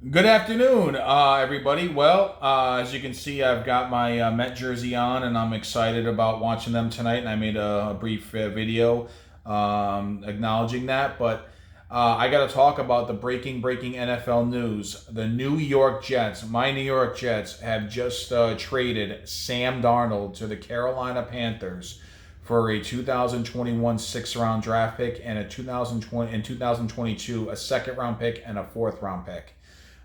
Good afternoon, everybody. Well, as you can see, I've got my Met jersey on, and I'm excited about watching them tonight. And I made a brief video acknowledging that. But I got to talk about the breaking NFL news. The New York Jets, my New York Jets, have just traded Sam Darnold to the Carolina Panthers for a 2021 sixth-round draft pick and a 2020 and 2022 a second-round pick and a fourth-round pick.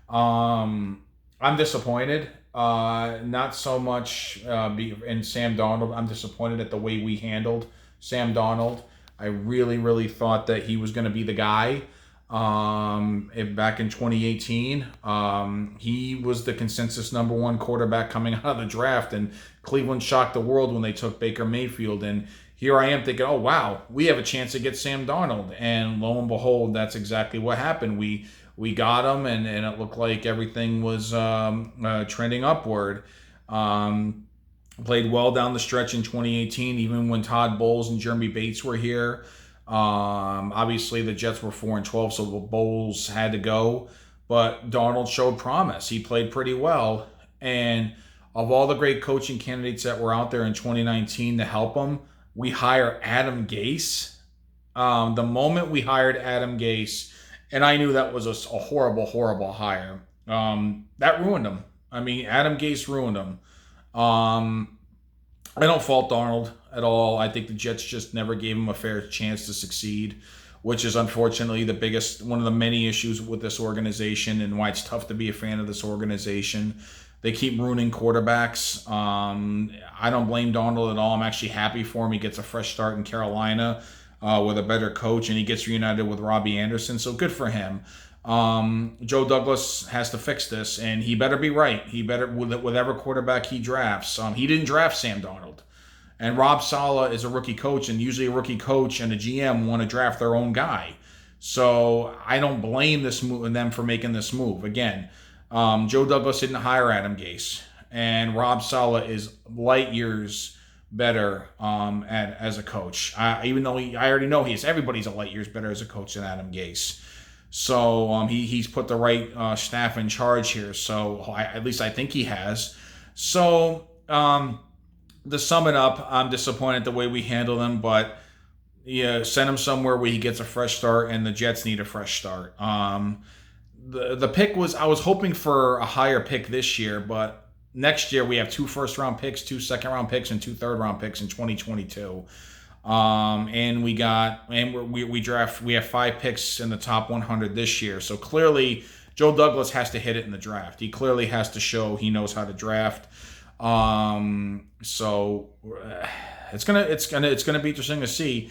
Um, I'm disappointed. Not so much in Sam Darnold. I'm disappointed at the way we handled Sam Darnold. I really thought that he was going to be the guy. Back in 2018, he was the consensus number one quarterback coming out of the draft, and Cleveland shocked the world when they took Baker Mayfield. And here I am thinking, oh wow, we have a chance to get Sam Darnold, and lo and behold, that's exactly what happened. We got him, and it looked like everything was trending upward. Um, Played well down the stretch in 2018, even when Todd Bowles and Jeremy Bates were here. Obviously, the Jets were 4-12, so the Bowles had to go. But Darnold showed promise. He played pretty well. And of all the great coaching candidates that were out there in 2019 to help him, we hire Adam Gase. The moment we hired Adam Gase, and I knew that was a horrible hire, that ruined him. I mean, Adam Gase ruined him. Um, I don't fault Darnold at all. I think the Jets just never gave him a fair chance to succeed, which is unfortunately one of the many issues with this organization and why it's tough to be a fan of this organization. They keep ruining quarterbacks. I don't blame Darnold at all. I'm actually happy for him. He gets a fresh start in Carolina with a better coach, and he gets reunited with Robbie Anderson. So good for him. Joe Douglas has to fix this, and he better be right. He better, with whatever quarterback he drafts. He didn't draft Sam Darnold, and Rob Saleh is a rookie coach, and usually a rookie coach and a GM want to draft their own guy. So I don't blame this move them for making this move. Again, Joe Douglas didn't hire Adam Gase, and Rob Saleh is light years better as a coach. Even though I already know everybody's a light years better as a coach than Adam Gase. So he's put the right staff in charge here. So at least I think he has. So to sum it up, I'm disappointed the way we handle him, but yeah, send him somewhere where he gets a fresh start, and the Jets need a fresh start. The pick was, I was hoping for a higher pick this year, but next year we have 2 first-round picks, 2 second-round picks, and 2 third-round picks in 2022. And we have 5 picks in the top 100 this year. So clearly, Joe Douglas has to hit it in the draft. He clearly has to show he knows how to draft. So it's gonna be interesting to see.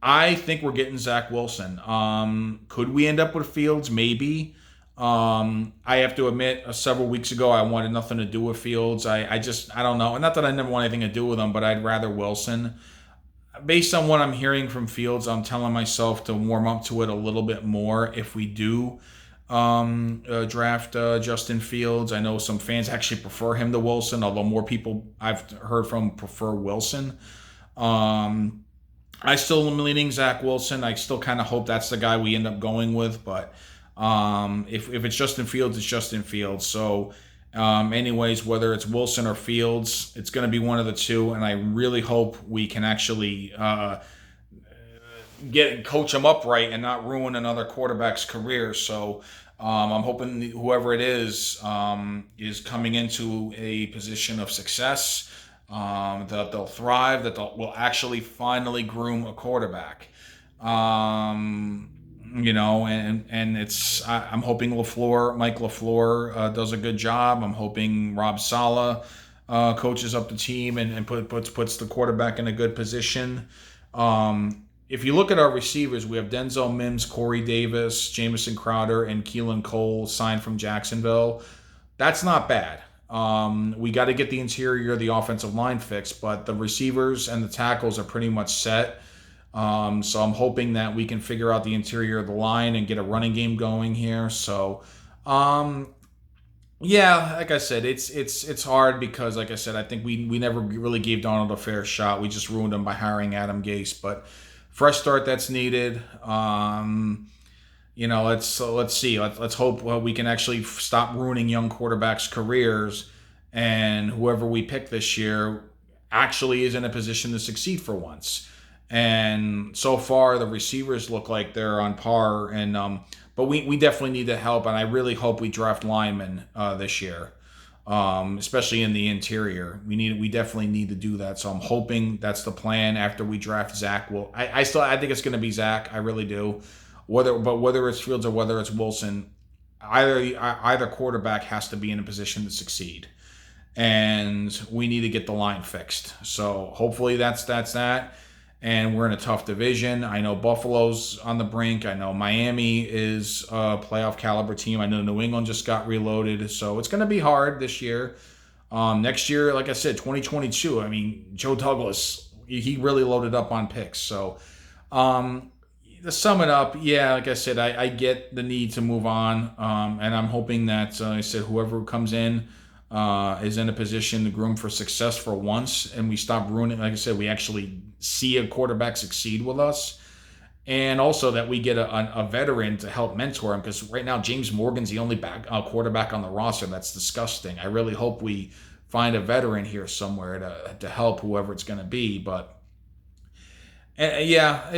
I think we're getting Zach Wilson. Could we end up with Fields? Maybe. I have to admit, several weeks ago, I wanted nothing to do with Fields. I don't know. Not that I never want anything to do with him, but I'd rather Wilson. Based on what I'm hearing from Fields, I'm telling myself to warm up to it a little bit more if we do draft Justin Fields. I know some fans actually prefer him to Wilson, although more people I've heard from prefer Wilson. I still am leaning Zach Wilson. I still kind of hope that's the guy we end up going with, but if it's Justin Fields, it's Justin Fields. So anyways, whether it's Wilson or Fields, it's going to be one of the two, and I really hope we can actually coach him up right and not ruin another quarterback's career. So I'm hoping whoever it is coming into a position of success, that they'll thrive, that will actually finally groom a quarterback. And I'm hoping Mike LaFleur does a good job. I'm hoping Rob Saleh coaches up the team and puts the quarterback in a good position. If you look at our receivers, we have Denzel Mims, Corey Davis, Jamison Crowder, and Keelan Cole signed from Jacksonville. That's not bad. We got to get the interior of the offensive line fixed, but the receivers and the tackles are pretty much set. So I'm hoping that we can figure out the interior of the line and get a running game going here. So, yeah, like I said, it's hard because, like I said, I think we never really gave Donald a fair shot. We just ruined him by hiring Adam Gase. But fresh start that's needed. let's see. Let's hope we can actually stop ruining young quarterbacks' careers, and whoever we pick this year actually is in a position to succeed for once. And so far, the receivers look like they're on par, and but we definitely need the help, and I really hope we draft linemen this year, especially in the interior. We definitely need to do that. So I'm hoping that's the plan after we draft Zach. I think it's going to be Zach. I really do. Whether it's Fields or whether it's Wilson, either quarterback has to be in a position to succeed, and we need to get the line fixed. So hopefully that's that. And we're in a tough division. I know Buffalo's on the brink. I know Miami is a playoff caliber team. I know New England just got reloaded. So it's going to be hard this year. Next year, like I said, 2022, I mean, Joe Douglas, he really loaded up on picks. So to sum it up, yeah, like I said, I get the need to move on. And I'm hoping that, I said, whoever comes in is in a position to groom for success for once, and we stop ruining. Like I said, we actually see a quarterback succeed with us, and also that we get a veteran to help mentor him. Because right now, James Morgan's the only quarterback on the roster. That's disgusting. I really hope we find a veteran here somewhere to help whoever it's going to be. But yeah,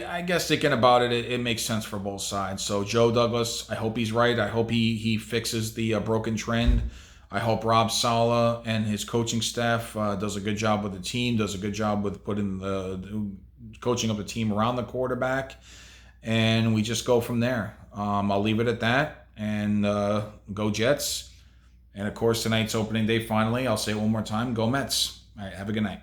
I guess thinking about it, it makes sense for both sides. So Joe Douglas, I hope he's right. I hope he fixes the broken trend. I hope Rob Saleh and his coaching staff does a good job with the team, does a good job with putting the coaching of the team around the quarterback, and we just go from there. I'll leave it at that, and go Jets. And of course, tonight's opening day. Finally, I'll say it one more time: go Mets. All right, have a good night.